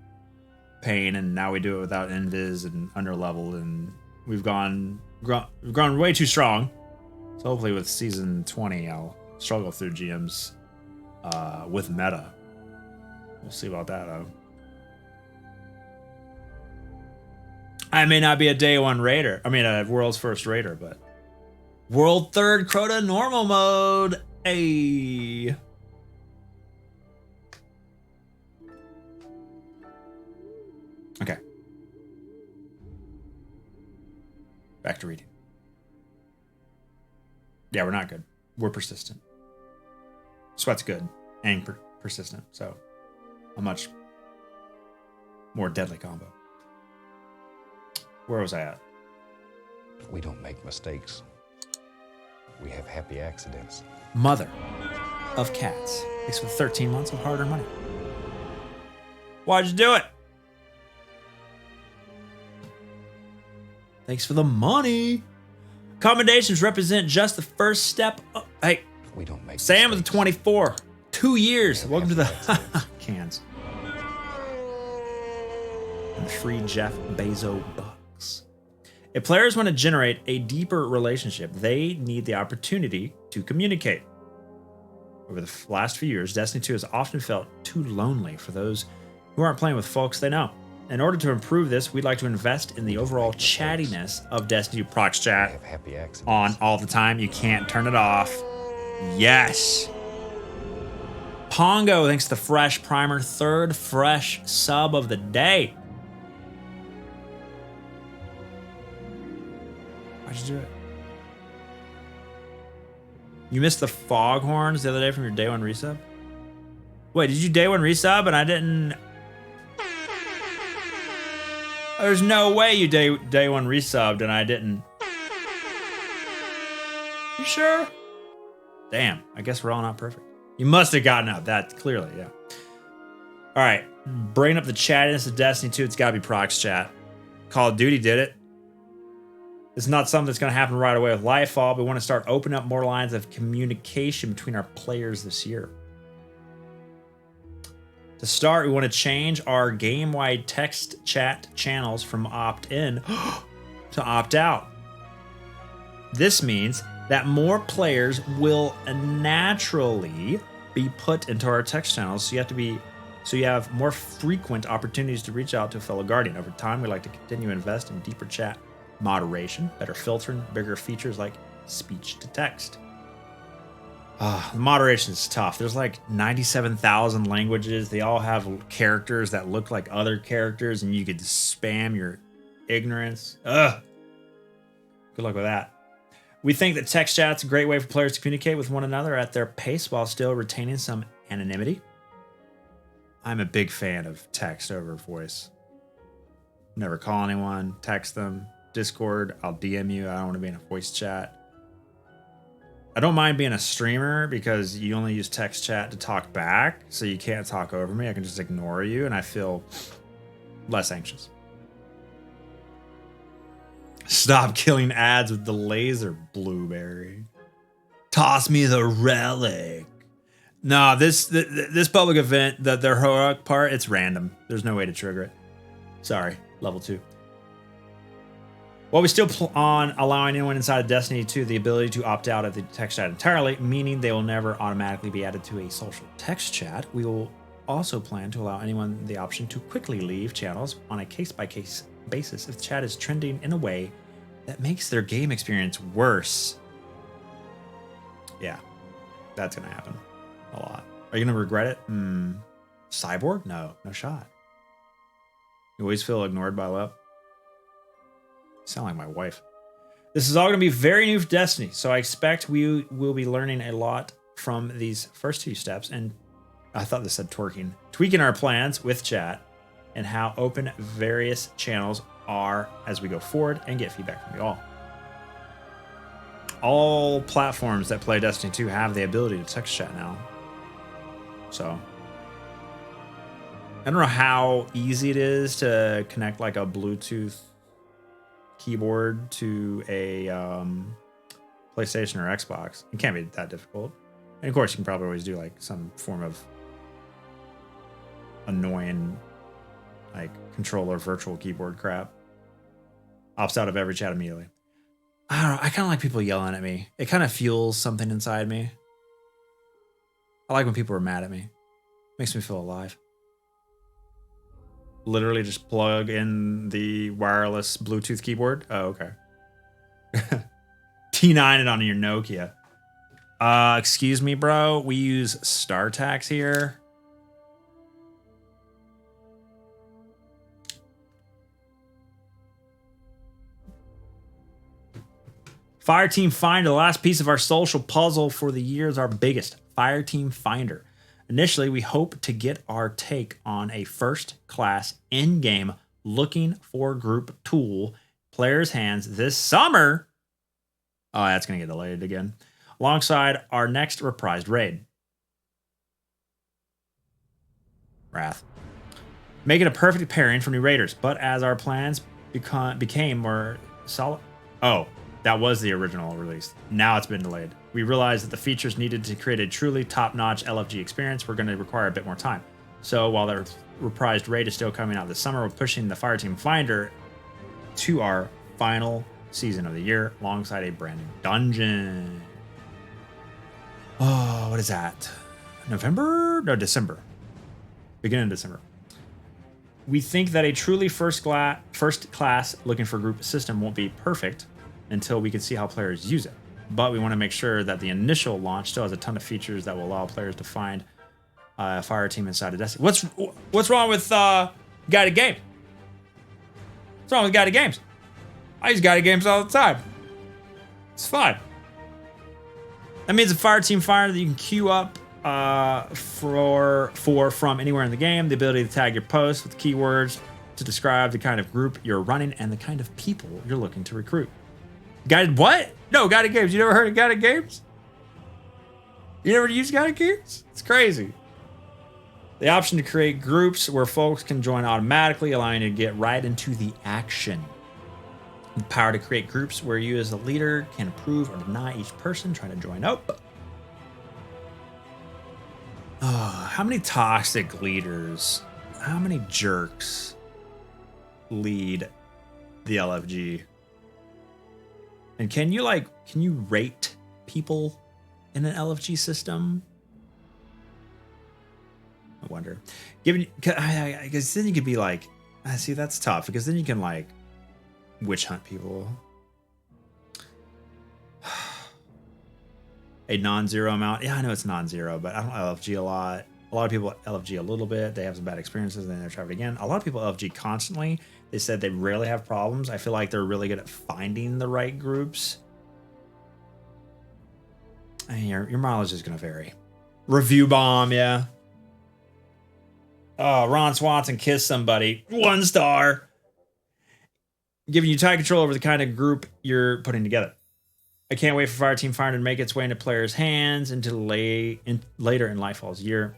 pain, and now we do it without invis and underleveled, and we've grown way too strong. So hopefully with season 20, I'll struggle through GMs with meta. We'll see about that, though. I may not be a day one raider. I mean, a world's first raider, but world third Crota normal mode. Hey. Okay. Back to reading. Yeah, we're not good. We're persistent. Sweat's good and persistent, so a much more deadly combo. Where was I at? We don't make mistakes. We have happy accidents. Mother of cats. Thanks for 13 months of hard-earned money. Why'd you do it? Thanks for the money. Commendations represent just the first step. Hey, We don't make Sam with the mistakes. 24. 2 years. Yeah, Welcome to the that's cans. And free Jeff Bezos bucks. If players want to generate a deeper relationship, they need the opportunity to communicate. Over the last few years, Destiny 2 has often felt too lonely for those who aren't playing with folks they know. In order to improve this, we'd like to invest in the overall chattiness of Destiny 2 Prox We Chat have happy accidents. on all the time. You can't turn it off. Yes. Pongo, thanks to the fresh primer, third fresh sub of the day. Why'd you do it? You missed the foghorns the other day from your day one resub? Wait, did you day one resub and I didn't? There's no way you day one resubbed and I didn't. You sure? Damn, I guess we're all not perfect. You must have gotten up that clearly, yeah. All right, bringing up the chattiness of Destiny 2, it's gotta be Prox Chat. Call of Duty did it. It's not something that's gonna happen right away with Lightfall, but we wanna start opening up more lines of communication between our players this year. To start, we want to change our game-wide text chat channels from opt-in to opt-out. This means that more players will naturally be put into our text channels, so you have more frequent opportunities to reach out to a fellow guardian. Over time, we like to continue to invest in deeper chat moderation, better filtering, bigger features like speech to text. Moderation is tough. There's like 97,000 languages. They all have characters that look like other characters, and you could spam your ignorance. Ugh. Good luck with that. We think that text chat's a great way for players to communicate with one another at their pace while still retaining some anonymity. I'm a big fan of text over voice. Never call anyone, text them. Discord, I'll DM you. I don't want to be in a voice chat. I don't mind being a streamer because you only use text chat to talk back, so you can't talk over me. I can just ignore you, and I feel less anxious. Stop killing ads with the laser, Blueberry. Toss me the relic. No, this public event, the heroic part, it's random. There's no way to trigger it. Sorry, level 2. While we still plan on allowing anyone inside of Destiny 2 the ability to opt out of the text chat entirely, meaning they will never automatically be added to a social text chat, we will also plan to allow anyone the option to quickly leave channels on a case-by-case basis if the chat is trending in a way that makes their game experience worse. Yeah, that's gonna happen a lot. Are you gonna regret it? Cyborg? No shot. You always feel ignored by Lep. Sound like my wife. This is all going to be very new for Destiny, so I expect we will be learning a lot from these first 2 steps, and I thought this said twerking. Tweaking our plans with chat and how open various channels are as we go forward and get feedback from you all. All platforms that play Destiny 2 have the ability to text chat now. So I don't know how easy it is to connect like a Bluetooth keyboard to a PlayStation or Xbox. It can't be that difficult. And of course, you can probably always do like some form of annoying like controller virtual keyboard crap. Opts out of every chat immediately. I don't know. I kind of like people yelling at me. It kind of fuels something inside me. I like when people are mad at me. Makes me feel alive. Literally just plug in the wireless Bluetooth keyboard. Oh, okay. T9 it on your Nokia. Excuse me, bro. We use StarTax here. Fireteam Finder, the last piece of our social puzzle for the year, is our biggest. Fireteam Finder. Initially, we hope to get our take on a first-class in-game looking for group tool players' hands this summer. Oh, that's going to get delayed again. Alongside our next reprised raid. Wrath. Make it a perfect pairing for new raiders, but as our plans became more solid... Oh, that was the original release. Now it's been delayed. We realized that the features needed to create a truly top-notch LFG experience were going to require a bit more time. So while the reprised raid is still coming out this summer, we're pushing the Fireteam Finder to our final season of the year alongside a brand new dungeon. Oh, what is that? November? No, December. Beginning of December. We think that a truly first class looking for group system won't be perfect until we can see how players use it. But we want to make sure that the initial launch still has a ton of features that will allow players to find a fire team inside of Destiny. What's wrong with guided games? What's wrong with guided games? I use guided games all the time. It's fine. That means a fire team finder that you can queue up for from anywhere in the game. The ability to tag your posts with keywords to describe the kind of group you're running and the kind of people you're looking to recruit. Guided what? No, guided games. You never heard of guided games? You never used guided games? It's crazy. The option to create groups where folks can join automatically, allowing you to get right into the action. The power to create groups where you as a leader can approve or deny each person trying to join up. Oh, how many toxic leaders, how many jerks lead the LFG? And can you rate people in an LFG system? I wonder. I guess then you could be like, see, that's tough because then you can like witch hunt people. A non-zero amount. Yeah, I know it's non-zero, but I don't LFG a lot. A lot of people LFG a little bit. They have some bad experiences, and then they try it again. A lot of people LFG constantly. They said they rarely have problems. I feel like they're really good at finding the right groups. And your mileage is going to vary. Review bomb, yeah. Oh, Ron Swanson kissed somebody. 1 star. Giving you tight control over the kind of group you're putting together. I can't wait for Fireteam Finder to make its way into players' hands later in Lightfall's year,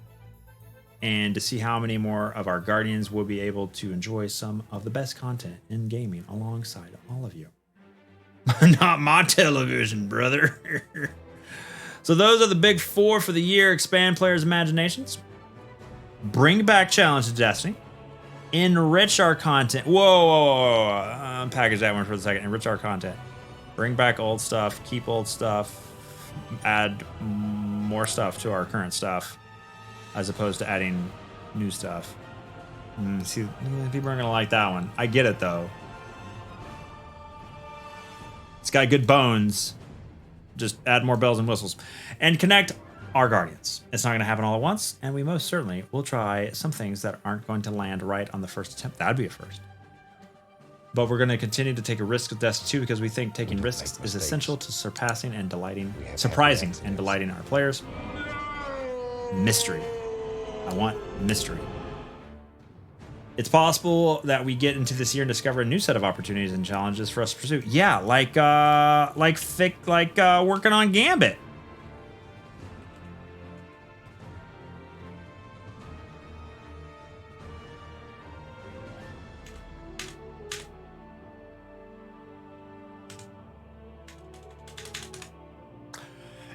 and to see how many more of our Guardians will be able to enjoy some of the best content in gaming alongside all of you. Not my television, brother. So those are the big 4 for the year. Expand players' imaginations. Bring back Challenge to Destiny. Enrich our content. Whoa. Unpackage that one for a second. Enrich our content. Bring back old stuff. Keep old stuff. Add more stuff to our current stuff, as opposed to adding new stuff. See, people aren't gonna like that one. I get it though. It's got good bones. Just add more bells and whistles. And connect our Guardians. It's not gonna happen all at once, and we most certainly will try some things that aren't going to land right on the first attempt. That'd be a first. But we're going to continue to take a risk with Destiny 2 because we think taking risks is essential to surprising and delighting our players. Mystery. I want mystery. It's possible that we get into this year and discover a new set of opportunities and challenges for us to pursue. Yeah, like working on Gambit.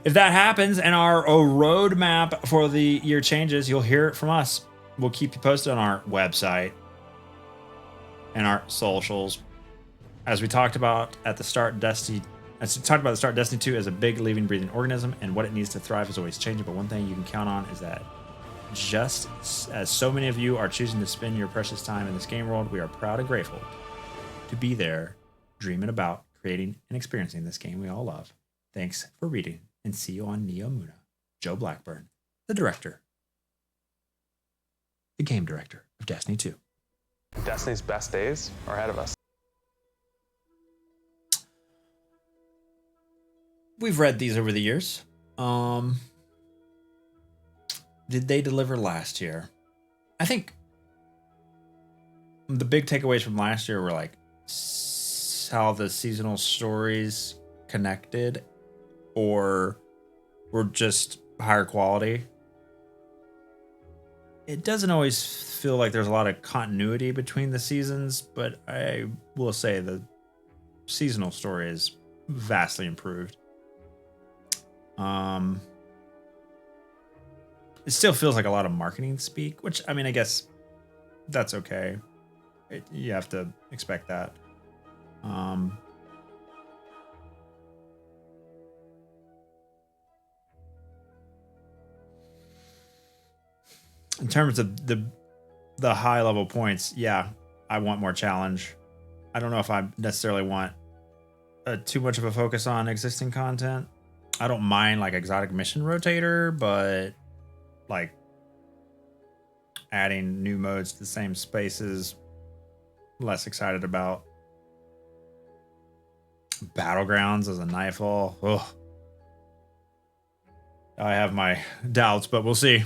if that happens and our roadmap for the year changes, you'll hear it from us. We'll keep you posted on our website and our socials. As we talked about at the start, Destiny 2 as a big living, breathing organism, and what it needs to thrive is always changing. But one thing you can count on is that just as so many of you are choosing to spend your precious time in this game world, we are proud and grateful to be there, dreaming about creating and experiencing this game we all love. Thanks for reading, and see you on Neo Muna. Joe Blackburn, the game director of Destiny 2. Destiny's best days are ahead of us. We've read these over the years. Did they deliver last year? I think the big takeaways from last year were like how the seasonal stories connected or were just higher quality. It doesn't always feel like there's a lot of continuity between the seasons, but I will say the seasonal story is vastly improved. It still feels like a lot of marketing speak, which, I mean, I guess that's okay. You have to expect that. In terms of the high level points, yeah, I want more challenge. I don't know if I necessarily want too much of a focus on existing content. I don't mind like exotic mission rotator, but like adding new modes to the same spaces, less excited about. Battlegrounds as a Nightfall. Ugh. I have my doubts, but we'll see.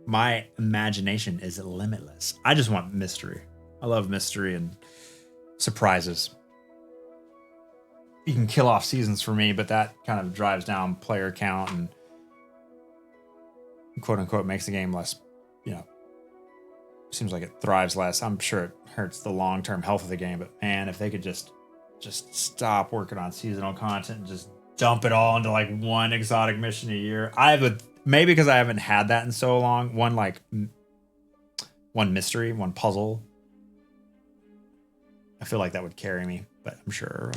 My imagination is limitless. I just want mystery. I love mystery and surprises. You can kill off seasons for me, but that kind of drives down player count and quote unquote makes the game less, seems like it thrives less. I'm sure it hurts the long-term health of the game, but man, if they could just stop working on seasonal content and just dump it all into like one exotic mission a year. Maybe because I haven't had that in so long. One mystery, one puzzle. I feel like that would carry me, but I'm sure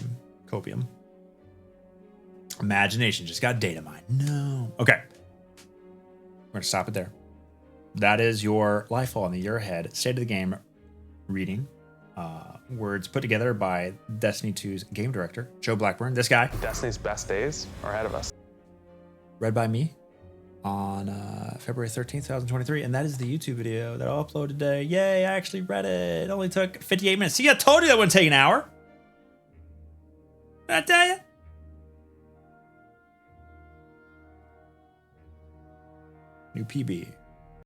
copium. Imagination just got data mined. No. Okay. We're going to stop it there. That is your Lightfall in the year ahead. State of the game reading. Words put together by Destiny 2's game director, Joe Blackburn. This guy. Destiny's best days are ahead of us. Read by me on February 13th, 2023. And that is the YouTube video that I'll upload today. Yay, I actually read it. It only took 58 minutes. See, I told you that wouldn't take an hour. Did I tell you? New PB.